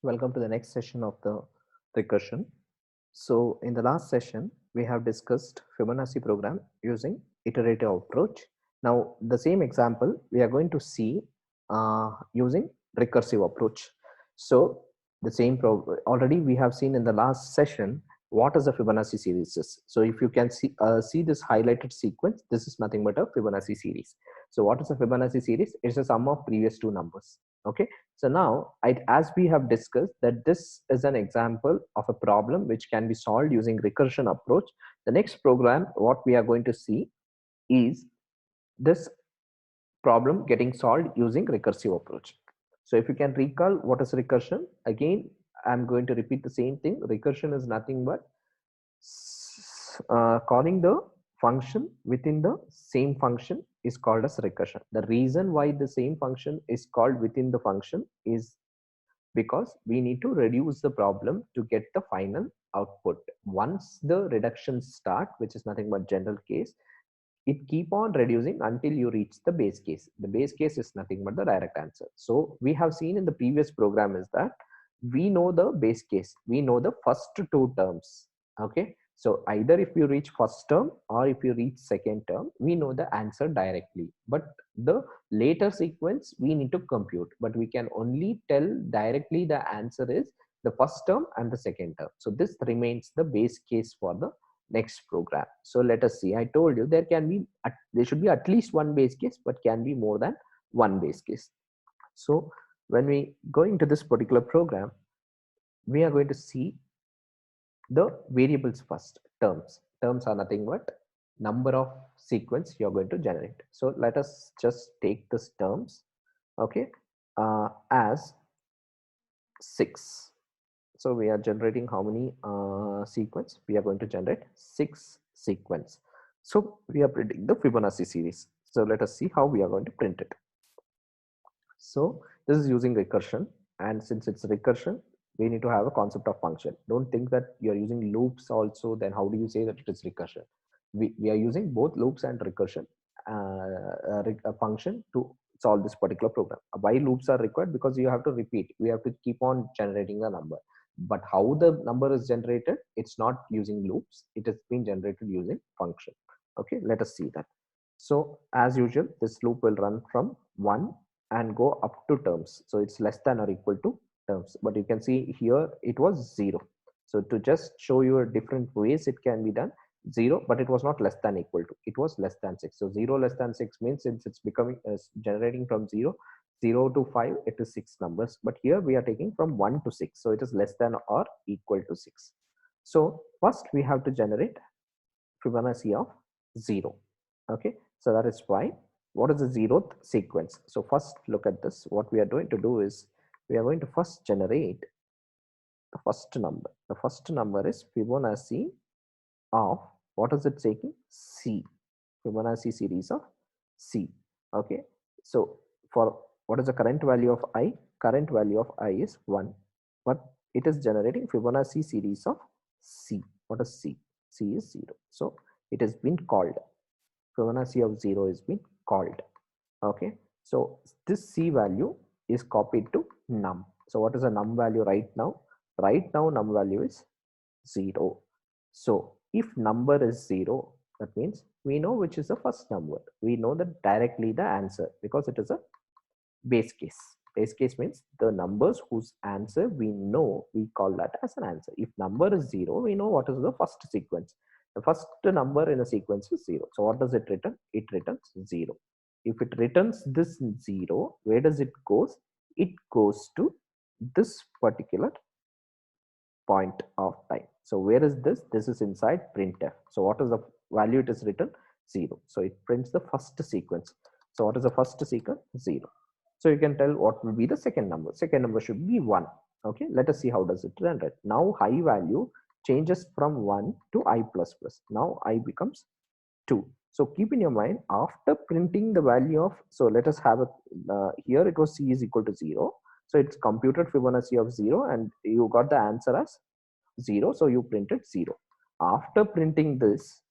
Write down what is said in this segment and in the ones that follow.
Welcome to the next session of the recursion. So in the last session, we have discussed Fibonacci program using iterative approach. Now the same example we are going to see using recursive approach. So the same already we have seen in the last session what is a Fibonacci series is. So if you can see this highlighted sequence, this is nothing but a Fibonacci series. So what is a Fibonacci series? It's a sum of previous two numbers. Okay. So now, as we have discussed that this is an example of a problem which can be solved using recursion approach. The next program, what we are going to see is this problem getting solved using recursive approach. So if you can recall what is recursion, again, I'm going to repeat the same thing. Recursion is nothing but calling the function within the same function is called as recursion. The reason why the same function is called within the function is because we need to reduce the problem to get the final output. Once the reductions start, which is nothing but general case, it keep on reducing until you reach the base case. The base case is nothing but the direct answer. So we have seen in the previous program is that we know the base case, we know the first two terms. Okay, so either if you reach first term or if you reach second term, we know the answer directly, but the later sequence we need to compute, but we can only tell directly the answer is the first term and the second term. So this remains the base case for the next program. So let us see. I told you there should be at least one base case, but can be more than one base case. So when we go into this particular program, we are going to see the variables first. Terms are nothing but number of sequence you're going to generate. So let us just take this terms, okay, as 6. So we are generating how many sequence? We are going to generate 6 sequence. So we are printing the Fibonacci series. So let us see how we are going to print it. So this is using recursion, and since it's recursion, we need to have a concept of function. Don't think that you're using loops also, then how do you say that it is recursion? We are using both loops and recursion a function to solve this particular program. Why loops are required? Because you have to repeat, we have to keep on generating the number. But how the number is generated, it's not using loops, it has been generated using function. Okay, let us see that. So as usual, this loop will run from 1 and go up to terms. So it's less than or equal to terms, but you can see here it was 0. So to just show you different ways it can be done, 0, but it was not less than equal to, it was less than 6. So 0 less than 6 means since it's becoming generating from 0 to 5, it is 6 numbers, but here we are taking from 1 to 6, so it is less than or equal to 6. So first we have to generate Fibonacci of 0. Okay, so that is why what is the 0th sequence? So first look at this. What we are going to do is we are going to first generate the first number. The first number is Fibonacci of, what is it taking? C. Fibonacci series of C. Okay, so for what is the current value of I? Current value of I is 1, but it is generating Fibonacci series of C. What is C? C is 0. So it has been called. Fibonacci of 0 is been called. Okay, so this C value is copied to num. So what is the num value right now? Right now num value is 0. So if number is 0, that means we know which is the first number. We know that directly the answer because it is a base case. Base case means the numbers whose answer we know, we call that as an answer. If number is 0, we know what is the first sequence. The first number in a sequence is 0. So what does it return? It returns 0. If it returns this 0, where does it goes? It goes to this particular point of time. So where is this? This is inside printf. So what is the value it is written? 0. So it prints the first sequence. So what is the first sequence? 0. So you can tell what will be the second number. Second number should be 1. Okay, let us see how does it generate. Now I value changes from 1 to I plus plus. Now I becomes 2. So keep in your mind, after printing the value of, so let us have a, here it was C is equal to 0. So it's computed Fibonacci of 0 and you got the answer as 0. So you printed 0. After printing this,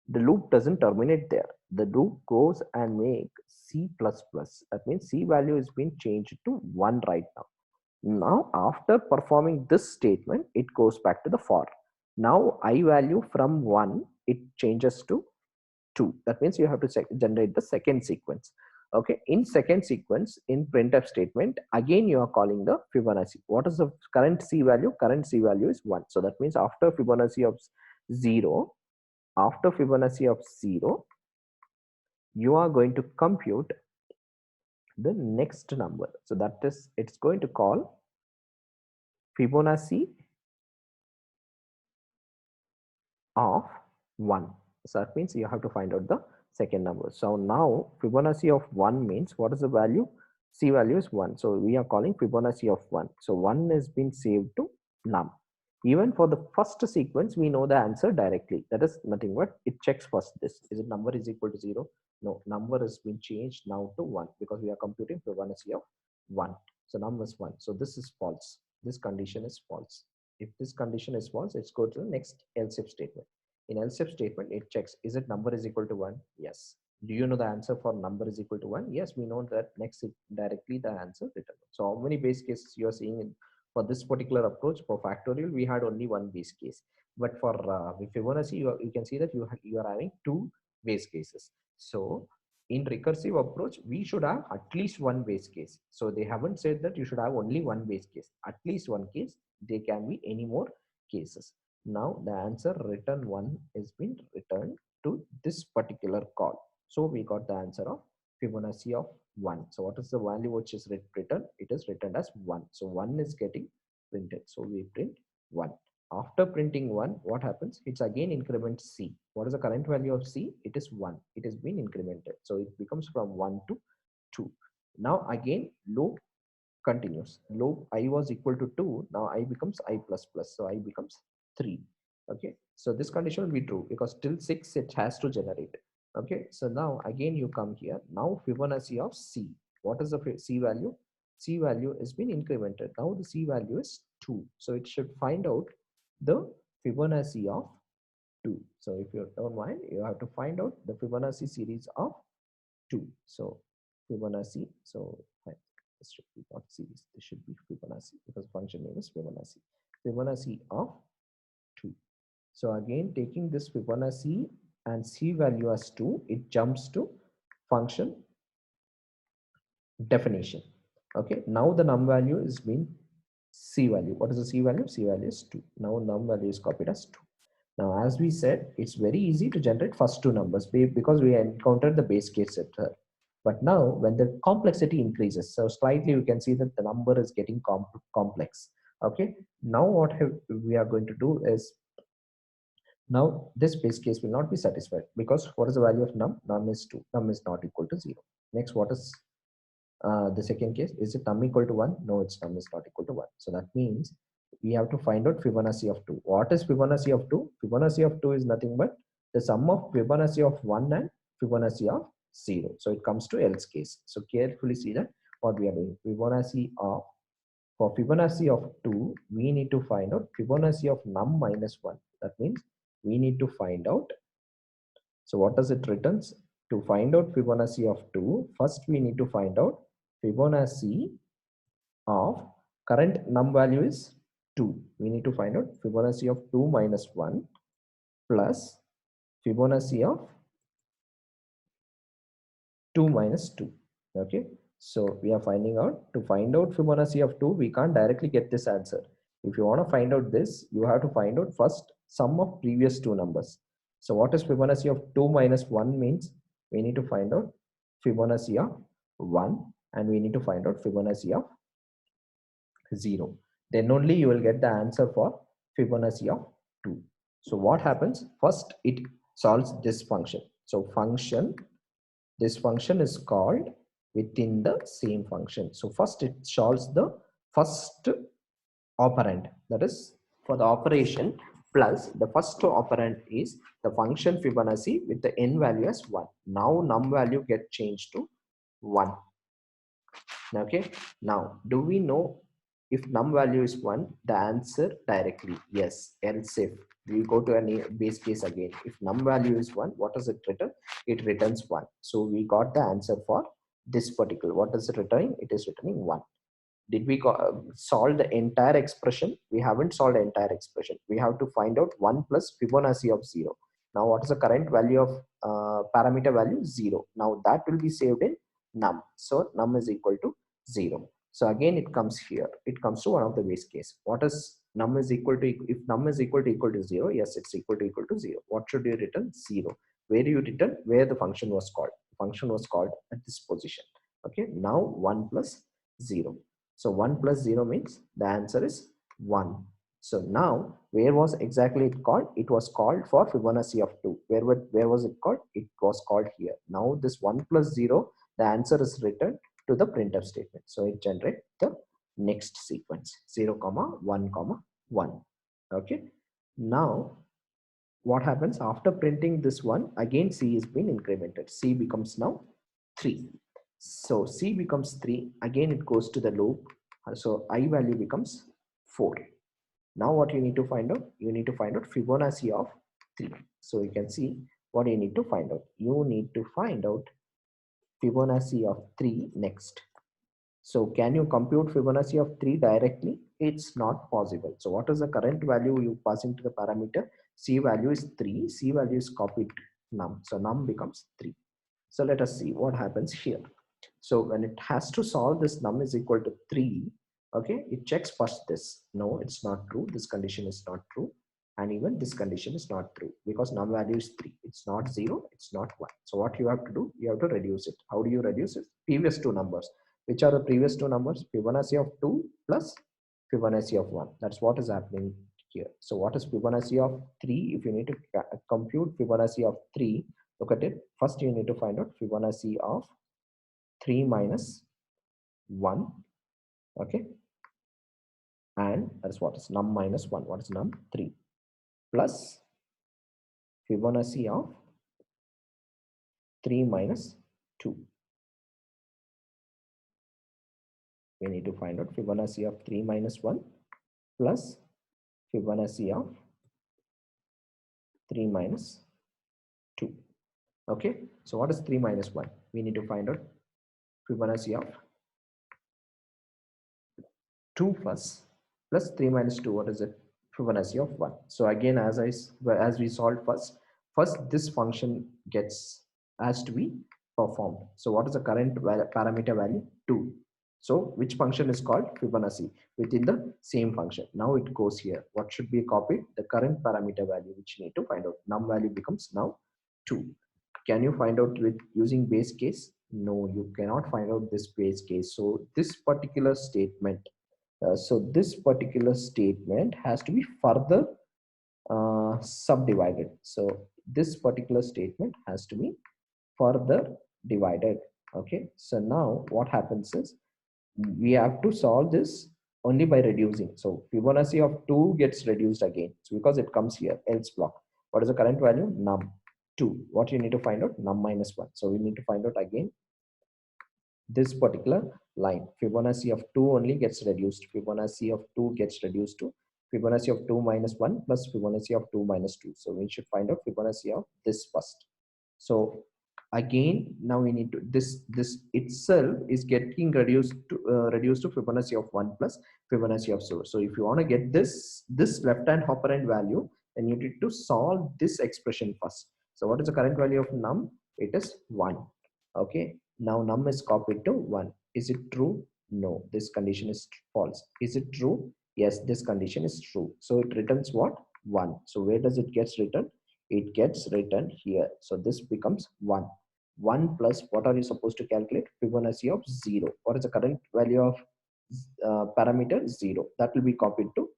the loop doesn't terminate there. The loop goes and make C plus plus. That means C value is being changed to 1 right now. Now after performing this statement, it goes back to the for. Now I value from 1, it changes to 2. That means you have to generate the second sequence. Okay, in second sequence, in printf statement, again you are calling the Fibonacci. What is the current C value? Current C value is 1. So that means after Fibonacci of 0, after Fibonacci of 0, you are going to compute the next number. So that is, it's going to call Fibonacci of 1. So that means you have to find out the second number. So now Fibonacci of 1 means what is the value? C value is 1. So we are calling Fibonacci of 1. So 1 has been saved to num. Even for the first sequence, we know the answer directly. That is nothing but it checks first this. Is it number is equal to 0? No, number has been changed now to 1 because we are computing Fibonacci of 1. So number is 1. So this is false. This condition is false. If this condition is false, let's go to the next else if statement. In else if statement, it checks, is it number is equal to 1? Yes. Do you know the answer for number is equal to 1? Yes, we know that next directly the answer written. So how many base cases you are seeing in for this particular approach? For factorial, we had only one base case. But for Fibonacci, you can see that you are having two base cases. So in recursive approach, we should have at least one base case. So they haven't said that you should have only one base case. At least one case. There can be any more cases. Now the answer return 1 is been returned to this particular call. So we got the answer of Fibonacci of 1. So what is the value which is returned? It is returned as 1. So 1 is getting printed. So we print 1. After printing 1, what happens? It's again increment C. What is the current value of C? It is 1. It has been incremented. So it becomes from 1 to 2. Now again loop continues. Loop I was equal to 2. Now I becomes I plus plus. So I becomes 3. Okay. So this condition will be true because till 6 it has to generate. Okay. So now again you come here. Now Fibonacci of C. What is the C value? C value has been incremented. Now the C value is 2. So it should find out the Fibonacci of 2. So if you don't mind, you have to find out the Fibonacci series of 2. So Fibonacci. So this should be not series. This should be Fibonacci because function name is Fibonacci. Fibonacci of 2. So again, taking this Fibonacci and C value as 2, it jumps to function definition. Okay. Now the num value is being C value. What is the C value? C value is 2. Now num value is copied as 2. Now, as we said, it's very easy to generate first two numbers because we encountered the base case set. But now when the complexity increases, so slightly you can see that the number is getting complex. Okay. Now what we are going to do is, now this base case will not be satisfied because what is the value of num? Num is 2. Num is not equal to 0. Next, what is the second case? Is it num equal to 1? No, its num is not equal to 1. So that means we have to find out Fibonacci of 2. What is Fibonacci of 2? Fibonacci of 2 is nothing but the sum of Fibonacci of 1 and Fibonacci of 0. So it comes to else case. So carefully see that what we are doing. Fibonacci of, for Fibonacci of 2, we need to find out Fibonacci of num minus 1. That means we need to find out. So what does it returns? To find out Fibonacci of 2, first we need to find out Fibonacci of current num value is 2. We need to find out Fibonacci of 2 minus 1 plus Fibonacci of 2 minus 2. Okay. So we are finding out, to find out Fibonacci of 2, we can't directly get this answer. If you want to find out this, you have to find out first sum of previous two numbers. So what is Fibonacci of 2 minus 1 means? We need to find out Fibonacci of 1 and we need to find out Fibonacci of 0. Then only you will get the answer for Fibonacci of 2. So what happens? First it solves this function. So this function is called within the same function. So first it solves the first operand, that is for the operation plus the first operand is the function Fibonacci with the n value as 1. Now num value get changed to 1. Okay. Now do we know if num value is 1, the answer directly? Yes. Else if we go to any base case again, if num value is 1, what does it return? It returns 1. So we got the answer for this particular. What is it returning? It is returning 1. Did we solve the entire expression? We haven't solved the entire expression. We have to find out 1 plus Fibonacci of 0. Now what is the current value of parameter value? 0. Now that will be saved in num. So num is equal to 0. So again it comes here. It comes to one of the base case. What is num is equal to? If num is equal to 0, yes, it's equal to 0. What should you return? 0. Where do you return? Where the function was called. The function was called at this position. Okay. Now 1 plus 0. So 1 plus 0 means the answer is 1. So now where was exactly it called? It was called for Fibonacci of 2. Where was it called? It was called here. Now this 1 plus 0, the answer is written to the printf statement. So it generates the next sequence 0 comma 1 comma 1. Okay. Now what happens after printing this one? Again C is being incremented. C becomes now 3. So C becomes 3. Again it goes to the loop. So I value becomes 4. Now what you need to find out? You need to find out Fibonacci of 3. So you can see what you need to find out. You need to find out Fibonacci of 3 next. So can you compute Fibonacci of 3 directly? It's not possible. So what is the current value you passing to the parameter? C value is 3. C value is copied to num. So num becomes 3. So let us see what happens here. So when it has to solve this num is equal to 3, okay, it checks first this. No, it's not true. This condition is not true. And even this condition is not true because num value is 3. It's not 0. It's not 1. So what you have to do? You have to reduce it. How do you reduce it? Previous two numbers. Which are the previous two numbers? Fibonacci of 2 plus Fibonacci of 1. That's what is happening here. So what is Fibonacci of 3? If you need to compute Fibonacci of 3, look at it. First you need to find out Fibonacci of 3 minus 1. Okay. And that's what is num minus 1. What is num? 3 plus Fibonacci of 3 minus 2. We need to find out Fibonacci of 3 minus 1 plus Fibonacci of 3 minus 2. Okay. So what is 3 minus 1? We need to find out Fibonacci of 2 first plus 3 minus 2. What is it? Fibonacci of 1. So again, as we solved first this function has to be performed. So what is the current parameter value? 2. So which function is called Fibonacci within the same function? Now it goes here. What should be copied? The current parameter value which you need to find out. Num value becomes now 2. Can you find out with using base case? No, you cannot find out this base case. So this particular statement has to be further subdivided. So this particular statement has to be further divided. Okay. So now what happens is we have to solve this only by reducing. So Fibonacci of 2 gets reduced again. So because it comes here, else block. What is the current value? Num 2. What you need to find out? Num minus 1. So we need to find out again this particular line. Fibonacci of 2 only gets reduced. Fibonacci of 2 gets reduced to Fibonacci of 2 minus 1 plus Fibonacci of 2 minus 2. So we should find out Fibonacci of this first. So again, now we need to this itself is getting reduced to Fibonacci of 1 plus Fibonacci of 0. So if you want to get this left hand operand value, then you need to solve this expression first. So what is the current value of num? It is 1. Okay. Now num is copied to 1. Is it true? No, this condition is false. Is it true? Yes, this condition is true. So it returns what? 1. So where does it gets written? It gets written here. So this becomes 1. 1 plus what are you supposed to calculate? Fibonacci of 0. What is the current value of parameter? 0. That will be copied to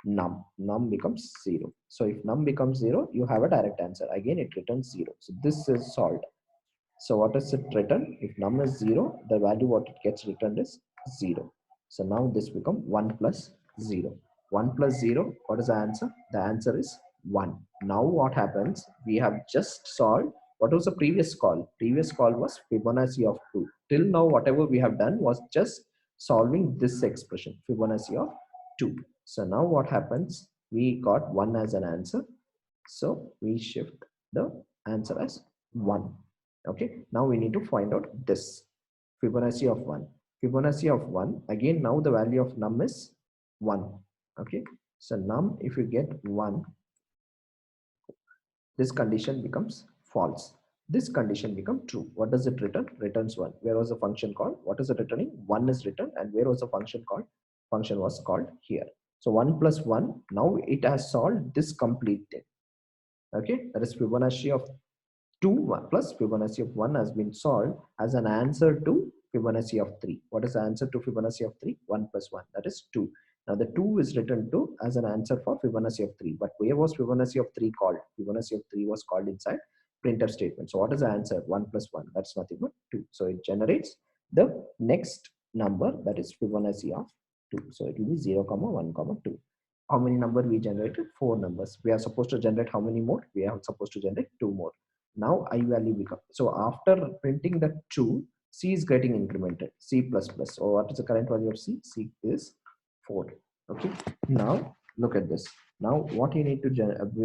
num. Num becomes 0. So if num becomes 0, you have a direct answer. Again, it returns 0. So this is solved. So what is it written? If num is 0, the value what it gets returned is 0. So now this become 1 plus 0. 1 plus 0, what is the answer? The answer is 1. Now what happens? We have just solved. What was the previous call? Previous call was Fibonacci of 2. Till now whatever we have done was just solving this expression, Fibonacci of 2. So now what happens? We got 1 as an answer. So we shift the answer as 1. Okay, now we need to find out this Fibonacci of 1. Fibonacci of 1. Again, now the value of num is 1. Okay, so num, if you get 1, this condition becomes false. This condition becomes true. What does it return? Returns 1. Where was the function called? What is it returning? 1 is returned. And where was the function called? Function was called here. So 1 plus 1, now it has solved this complete thing. Okay, that is Fibonacci of 2 plus Fibonacci of 1 has been solved as an answer to Fibonacci of 3. What is the answer to Fibonacci of 3? 1 plus 1, that is 2. Now the 2 is written to as an answer for Fibonacci of 3. But where was Fibonacci of 3 called? Fibonacci of 3 was called inside printf statement. So what is the answer? 1 plus 1, that's nothing but 2. So it generates the next number, that is Fibonacci of 2. So it will be 0, 1, 2. How many number we generated? 4 numbers. We are supposed to generate how many more? We are supposed to generate 2 more. Now I value become, so after printing the 2, C is getting incremented, C plus plus. So what is the current value of C? C is 4. Okay, now look at this. Now what you need to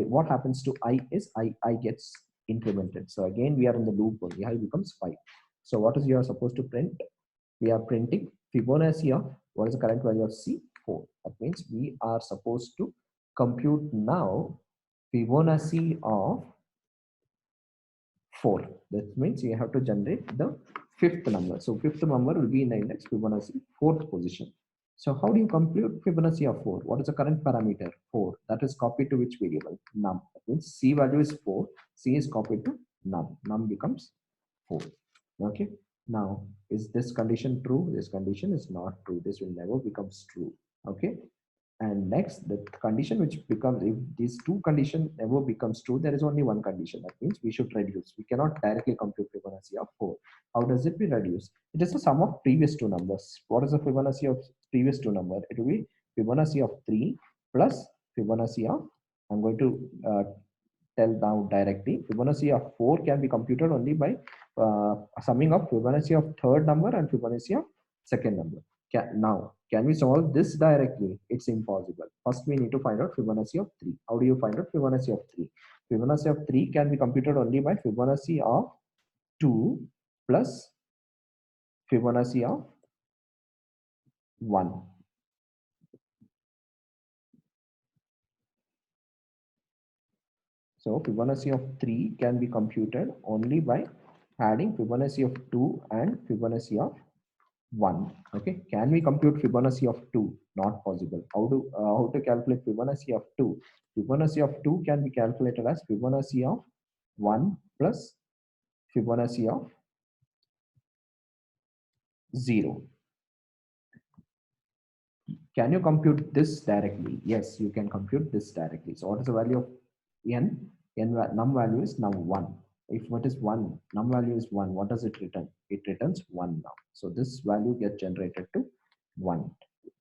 what happens to I is I gets incremented. So again we are in the loop only. I becomes 5. So what is you are supposed to print? We are printing Fibonacci of what is the current value of C? 4. That means we are supposed to compute now Fibonacci of 4. That means you have to generate the fifth number. So fifth number will be in the index Fibonacci 4th position. So how do you compute Fibonacci of 4? What is the current parameter? 4. That is copied to which variable? Num. That means C value is 4. C is copied to num. Num becomes 4. Okay. Now, is this condition true? This condition is not true. This will never becomes true. Okay. And next, the condition which becomes, if these two condition never becomes true, there is only one condition. That means we should reduce. We cannot directly compute Fibonacci of 4. How does it be reduced? It is the sum of previous two numbers. What is the Fibonacci of previous two number? It will be Fibonacci of 3 plus Fibonacci of, I'm going to tell now directly, Fibonacci of 4 can be computed only by summing of Fibonacci of third number and Fibonacci of second number. Can we solve this directly? It's impossible. First, we need to find out Fibonacci of 3. How do you find out Fibonacci of 3? Fibonacci of 3 can be computed only by Fibonacci of 2 plus Fibonacci of 1. So Fibonacci of 3 can be computed only by adding Fibonacci of 2 and Fibonacci of 1. Okay, can we compute Fibonacci of 2? Not possible. How to calculate Fibonacci of 2? Fibonacci of 2 can be calculated as Fibonacci of 1 plus Fibonacci of 0. Can you compute this directly? Yes, you can compute this directly. So what is the value of n? Num value is num 1. If what is 1, num value is 1, what does it return? It returns 1 now. So this value gets generated to 1.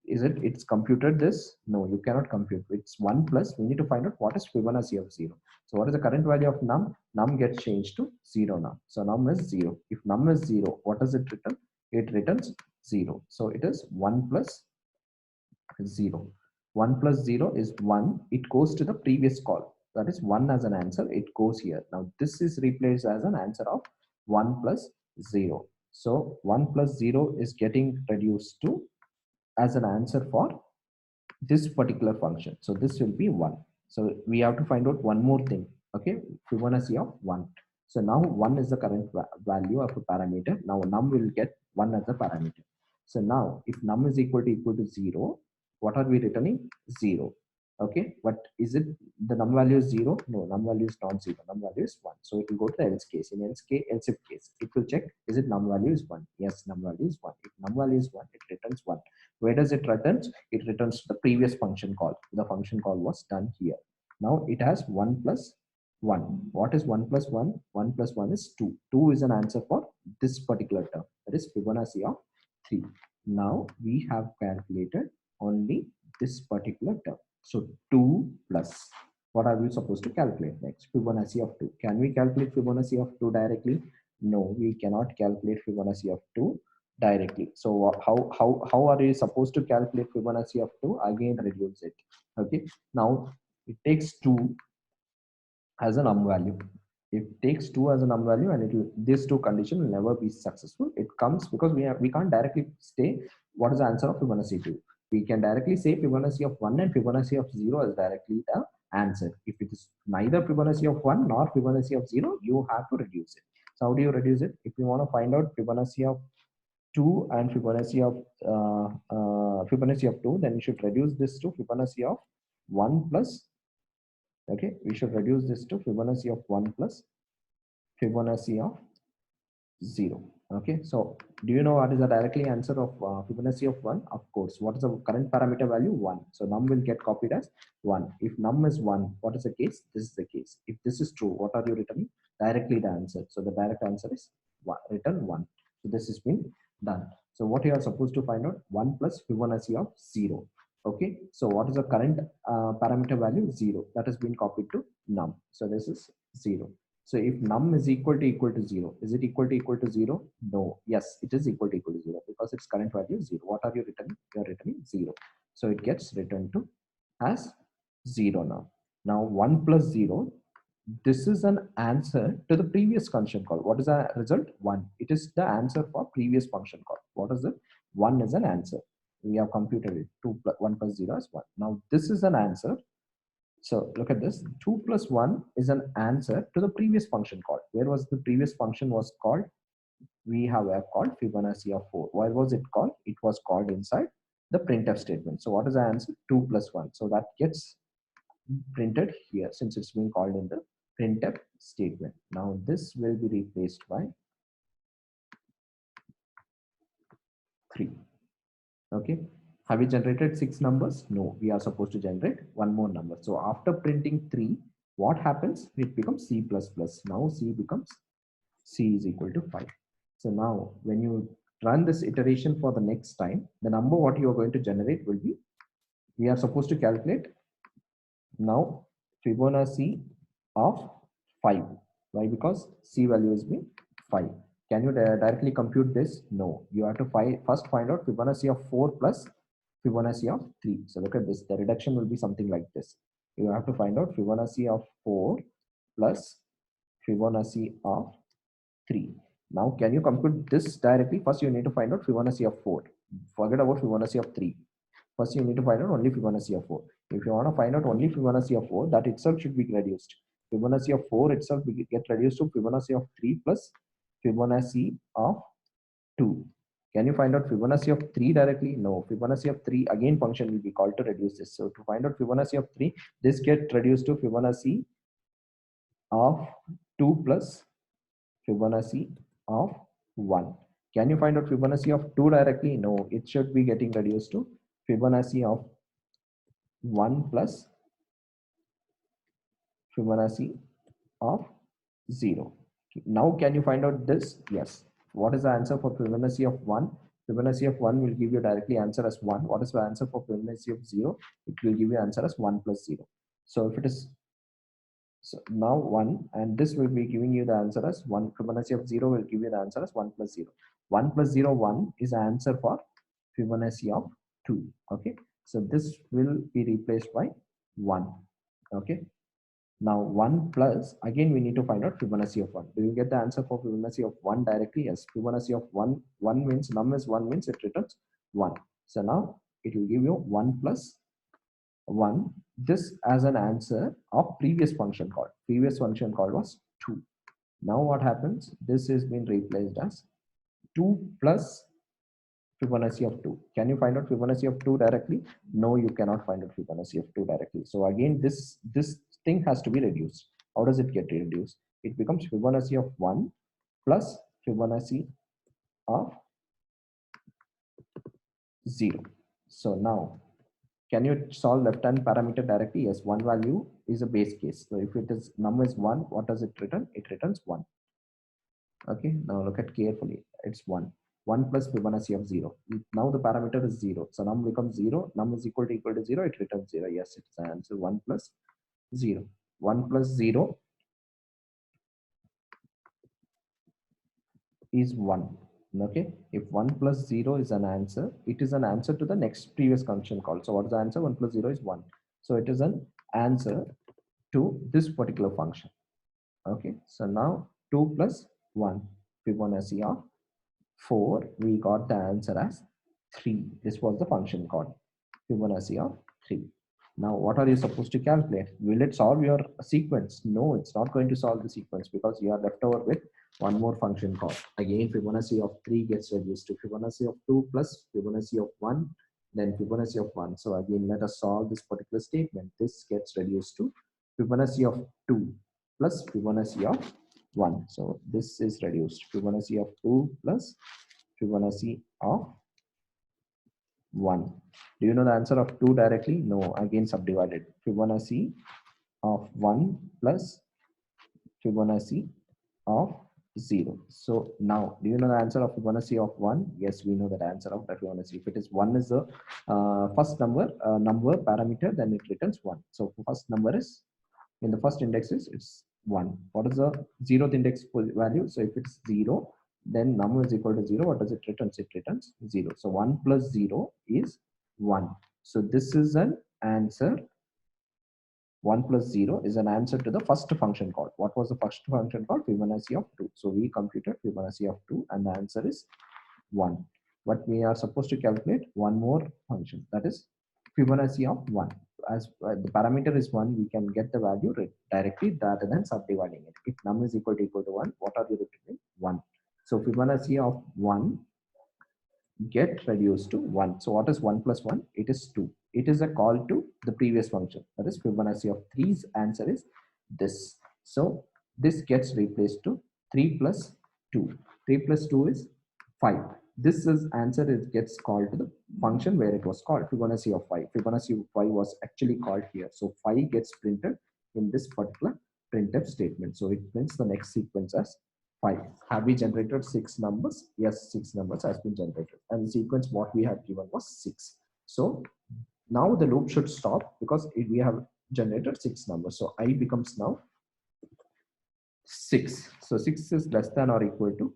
Is it's computed this? No, you cannot compute. It's 1 plus, we need to find out what is Fibonacci of 0. So what is the current value of num? Num gets changed to 0 now. So num is 0. If num is 0, what does it return? It returns 0. So it is 1 plus 0. 1 plus 0 is 1. It goes to the previous call. That is 1 as an answer. It goes here. Now this is replaced as an answer of 1 plus 0. So 1 plus 0 is getting reduced to as an answer for this particular function. So this will be 1. So we have to find out one more thing. Okay, Fibonacci of 1. So now 1 is the current value of a parameter. Now num will get 1 as a parameter. So now if num is equal to 0, what are we returning? 0. Okay, but is it the num value is 0? No, num value is not 0. Num value is 1. So it will go to the else case. In else if case, it will check, is it num value is 1? Yes, num value is 1. If num value is 1, it returns 1. Where does it returns? It returns to the previous function call. The function call was done here. Now it has 1 plus 1. What is 1 plus 1? 1 plus 1 is 2. 2 is an answer for this particular term. That is Fibonacci of 3. Now we have calculated only this particular term. So 2 plus, what are we supposed to calculate next? Fibonacci of 2. Can we calculate Fibonacci of 2 directly? No, we cannot calculate Fibonacci of 2 directly. So how are you supposed to calculate Fibonacci of 2? Again, reduce it. Okay, now it takes 2 as a num value. it takes 2 as a num value, and it will, this 2 condition will never be successful. It comes because we can't directly say what is the answer of Fibonacci 2. We can directly say Fibonacci of 1 and Fibonacci of 0 is directly the answer. If it is neither Fibonacci of 1 nor Fibonacci of 0, you have to reduce it. So how do you reduce it? If you want to find out Fibonacci of 2 and Fibonacci of 2, then you should reduce this to Fibonacci of 1 plus, okay, we should reduce this to Fibonacci of 1 plus Fibonacci of 0. Okay, so do you know what is the directly answer of Fibonacci of 1? Of course. What is the current parameter value? 1. So num will get copied as 1. If num is 1, what is the case? This is the case. If this is true, what are you returning? Directly the answer. So the direct answer is 1, return 1. So this has been done. So what you are supposed to find out? 1 plus Fibonacci of 0. Okay, so what is the current parameter value? 0. That has been copied to num. So this is 0. So if num is equal to 0, is it equal to 0? No. Yes, it is equal to 0 because its current value is 0. What are you returning? You are returning 0. So it gets returned to as 0 now. Now 1 plus 0, this is an answer to the previous function call. What is the result? 1. It is the answer for previous function call. What is it? 1 is an answer. We have computed it. 1 plus 0 is 1. Now this is an answer. So look at this. 2 plus 1 is an answer to the previous function call. Where was the previous function was called? We have called Fibonacci of 4. Why was it called? It was called inside the printf statement. So what is the answer? 2 plus 1. So that gets printed here since it's being called in the printf statement. Now this will be replaced by 3. Okay, have we generated 6 numbers? No, we are supposed to generate one more number. So after printing 3, what happens? It becomes C++. Now C becomes C is equal to 5. So now when you run this iteration for the next time, the number what you are going to generate will be, we are supposed to calculate now Fibonacci of 5. Why? Because C value is being 5. Can you directly compute this? No. You have to first find out Fibonacci of 4 plus Fibonacci of 3. So look at this. The reduction will be something like this. You have to find out Fibonacci of 4 plus Fibonacci of 3. Now, can you compute this directly? First, you need to find out Fibonacci of 4. Forget about Fibonacci of 3. First, you need to find out only Fibonacci of 4. If you want to find out only Fibonacci of 4, that itself should be reduced. Fibonacci of 4 itself will get reduced to Fibonacci of 3 plus Fibonacci of 2. Can you find out Fibonacci of 3 directly? No. Fibonacci of 3 again function will be called to reduce this. So to find out Fibonacci of 3, this get reduced to Fibonacci of 2 plus Fibonacci of 1. Can you find out Fibonacci of 2 directly? No. It should be getting reduced to Fibonacci of 1 plus Fibonacci of 0. Now can you find out this? Yes. What is the answer for Fibonacci of 1? Fibonacci of 1 will give you directly answer as 1. What is the answer for Fibonacci of 0? It will give you answer as 1 plus 0. So if it is, so now 1, and this will be giving you the answer as 1. Fibonacci of 0 will give you the answer as 1 plus 0. 1 plus 0, 1 is the answer for Fibonacci of 2. Okay. So this will be replaced by 1. Okay. Now 1 plus, again we need to find out Fibonacci of 1. Do you get the answer for Fibonacci of 1 directly? Yes. Fibonacci of 1, 1 means num is 1 means it returns 1. So now it will give you 1 plus 1, this as an answer of previous function call. Previous function call was 2. Now what happens? This has been replaced as 2 plus Fibonacci of 2. Can you find out Fibonacci of 2 directly? No, you cannot find out Fibonacci of 2 directly. So again, this thing has to be reduced. How does it get reduced? It becomes Fibonacci of 1 plus Fibonacci of 0. So now, can you solve left hand parameter directly? Yes, one value is a base case. So if it is num is 1, what does it return? It returns 1. Okay, now look at carefully. It's 1. 1 plus Fibonacci of 0. Now the parameter is 0. So num becomes 0. Num is equal to 0. It returns 0. Yes, it's the answer 1 plus 0. 1 plus 0 is 1. Okay, if 1 plus 0 is an answer, it is an answer to the next previous function call. So what is the answer? 1 plus 0 is 1. So it is an answer to this particular function. Okay, so now 2 plus 1, Fibonacci of 4, we got the answer as 3. This was the function called Fibonacci of 3. Now, what are you supposed to calculate? Will it solve your sequence? No, it's not going to solve the sequence because you are left over with one more function called. Again, Fibonacci of 3 gets reduced to Fibonacci of 2 plus Fibonacci of 1, then Fibonacci of 1. So again, let us solve this particular statement. This gets reduced to Fibonacci of 2 plus Fibonacci of 1. So this is reduced. Fibonacci of 2 plus Fibonacci of 1. Do you know the answer of 2 directly? No, again subdivided. Fibonacci of 1 plus Fibonacci of 0. So now, do you know the answer of Fibonacci of 1? Yes, we know the answer of the Fibonacci. If it is 1 is the first number parameter, then it returns 1. So first number is, in the first index is, it's 1. What is the 0th index value? So if it's 0, then num is equal to 0. What does it return? It returns 0. So 1 plus 0 is 1. So this is an answer. 1 plus 0 is an answer to the first function called. What was the first function called? Fibonacci of 2. So we computed Fibonacci of 2 and the answer is 1. But we are supposed to calculate one more function, that is Fibonacci of 1. As the parameter is 1, we can get the value directly rather than subdividing it. If num is equal to 1, what are you returning? 1. So Fibonacci of 1 get reduced to 1. So what is 1 plus 1? It is 2. It is a call to the previous function. That is Fibonacci of 3's answer is this. So this gets replaced to 3 plus 2. 3 plus 2 is 5. This is answer is gets called to the function where it was called Fibonacci of 5. Fibonacci of 5 was actually called here. So 5 gets printed in this particular printf statement. So it prints the next sequence as 5. Have we generated 6 numbers? Yes, 6 numbers has been generated. And the sequence what we had given was 6. So now the loop should stop because we have generated 6 numbers. So I becomes now 6. So 6 is less than or equal to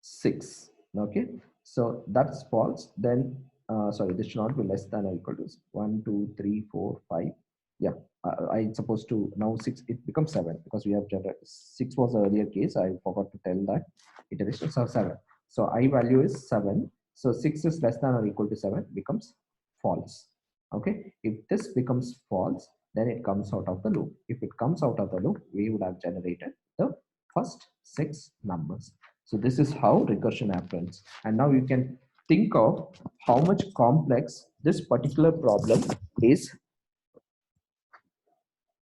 6. Okay. So that's false. Then, sorry, this should not be less than or equal to 1, 2, 3, 4, 5. Yeah, I supposed to now 6, it becomes 7 because we have generated 6 was the earlier case. I forgot to tell that iterations are 7. So I value is 7. So 6 is less than or equal to 7 becomes false. Okay, if this becomes false, then it comes out of the loop. If it comes out of the loop, we would have generated the first 6 numbers. So this is how recursion happens. And now you can think of how much complex this particular problem is.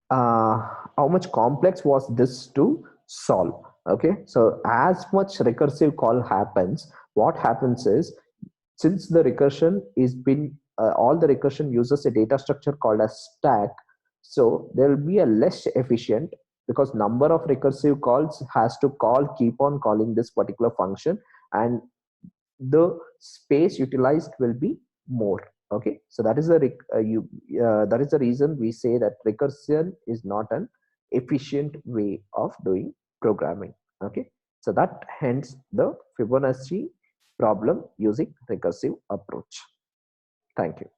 How much complex was this to solve? Okay, so as much recursive call happens, what happens is, since the recursion is been all the recursion uses a data structure called a stack, so there will be a less efficient because number of recursive calls has to keep on calling this particular function, and the space utilized will be more. Okay, so that is that is the reason we say that recursion is not an efficient way of doing programming. Okay, so that hence the Fibonacci problem using recursive approach. Thank you.